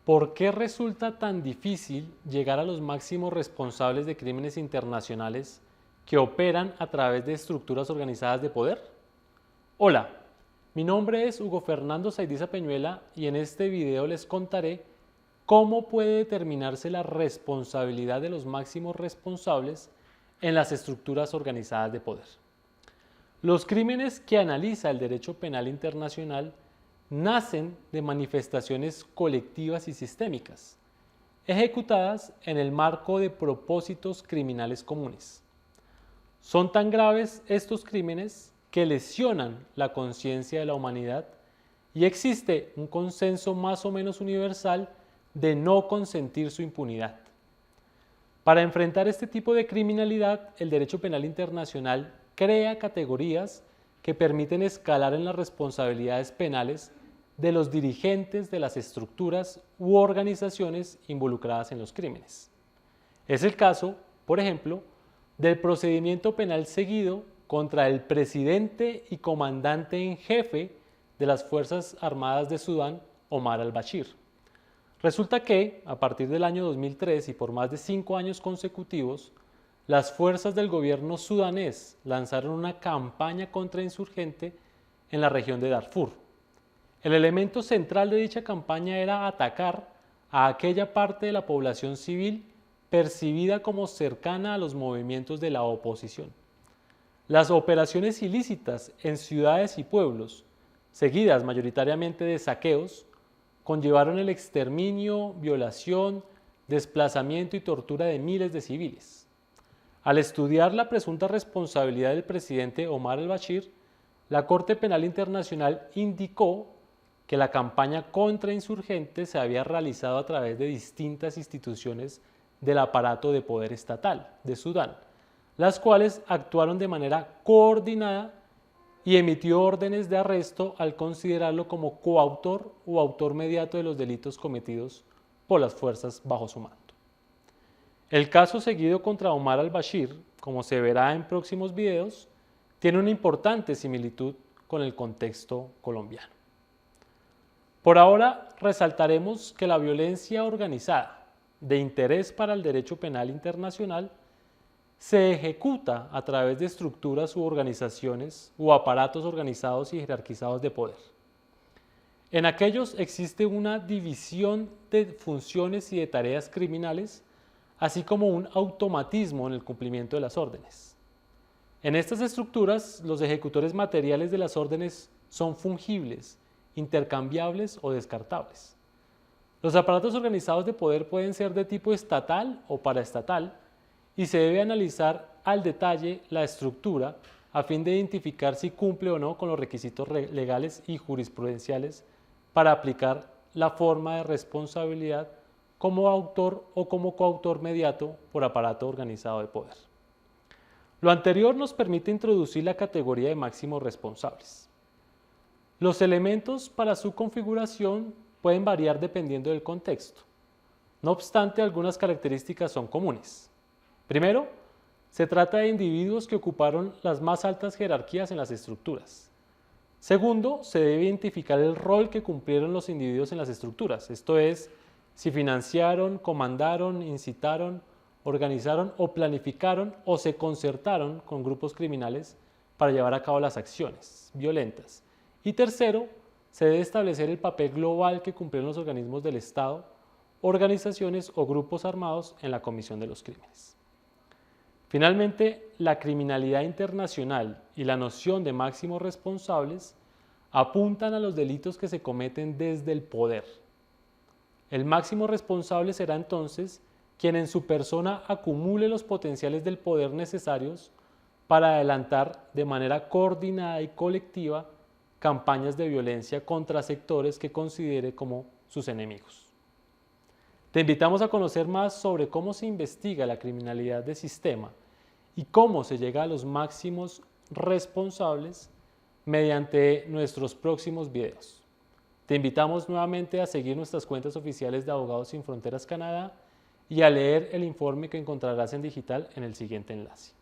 ¿Por qué resulta tan difícil llegar a los máximos responsables de crímenes internacionales que operan a través de estructuras organizadas de poder? Hola, mi nombre es Hugo Fernando Saidiza Peñuela y en este video les contaré cómo puede determinarse la responsabilidad de los máximos responsables en las estructuras organizadas de poder. Los crímenes que analiza el derecho penal internacional nacen de manifestaciones colectivas y sistémicas, ejecutadas en el marco de propósitos criminales comunes. Son tan graves estos crímenes que lesionan la conciencia de la humanidad y existe un consenso más o menos universal de no consentir su impunidad. Para enfrentar este tipo de criminalidad, el derecho penal internacional crea categorías que permiten escalar en las responsabilidades penales de los dirigentes de las estructuras u organizaciones involucradas en los crímenes. Es el caso, por ejemplo, del procedimiento penal seguido contra el presidente y comandante en jefe de las Fuerzas Armadas de Sudán, Omar al-Bashir. Resulta que, a partir del año 2003 y por más de 5 años consecutivos, las fuerzas del gobierno sudanés lanzaron una campaña contrainsurgente en la región de Darfur. El elemento central de dicha campaña era atacar a aquella parte de la población civil percibida como cercana a los movimientos de la oposición. Las operaciones ilícitas en ciudades y pueblos, seguidas mayoritariamente de saqueos, conllevaron el exterminio, violación, desplazamiento y tortura de miles de civiles. Al estudiar la presunta responsabilidad del presidente Omar al-Bashir, la Corte Penal Internacional indicó que la campaña contra insurgentes se había realizado a través de distintas instituciones del aparato de poder estatal de Sudán, las cuales actuaron de manera coordinada y emitió órdenes de arresto al considerarlo como coautor o autor mediato de los delitos cometidos por las fuerzas bajo su mando. El caso seguido contra Omar al-Bashir, como se verá en próximos videos, tiene una importante similitud con el contexto colombiano. Por ahora resaltaremos que la violencia organizada de interés para el derecho penal internacional se ejecuta a través de estructuras u organizaciones o aparatos organizados y jerarquizados de poder. En aquellos existe una división de funciones y de tareas criminales, así como un automatismo en el cumplimiento de las órdenes. En estas estructuras, los ejecutores materiales de las órdenes son fungibles, intercambiables o descartables. Los aparatos organizados de poder pueden ser de tipo estatal o paraestatal y se debe analizar al detalle la estructura a fin de identificar si cumple o no con los requisitos legales y jurisprudenciales para aplicar la forma de responsabilidad como autor o como coautor mediato por aparato organizado de poder. Lo anterior nos permite introducir la categoría de máximos responsables. Los elementos para su configuración pueden variar dependiendo del contexto. No obstante, algunas características son comunes. Primero, se trata de individuos que ocuparon las más altas jerarquías en las estructuras. Segundo, se debe identificar el rol que cumplieron los individuos en las estructuras, esto es, si financiaron, comandaron, incitaron, organizaron o planificaron o se concertaron con grupos criminales para llevar a cabo las acciones violentas. Y tercero, se debe establecer el papel global que cumplieron los organismos del Estado, organizaciones o grupos armados en la comisión de los crímenes. Finalmente, la criminalidad internacional y la noción de máximos responsables apuntan a los delitos que se cometen desde el poder. El máximo responsable será entonces quien en su persona acumule los potenciales del poder necesarios para adelantar de manera coordinada y colectiva campañas de violencia contra sectores que considere como sus enemigos. Te invitamos a conocer más sobre cómo se investiga la criminalidad de sistema y cómo se llega a los máximos responsables mediante nuestros próximos videos. Te invitamos nuevamente a seguir nuestras cuentas oficiales de Abogados Sin Fronteras Canadá y a leer el informe que encontrarás en digital en el siguiente enlace.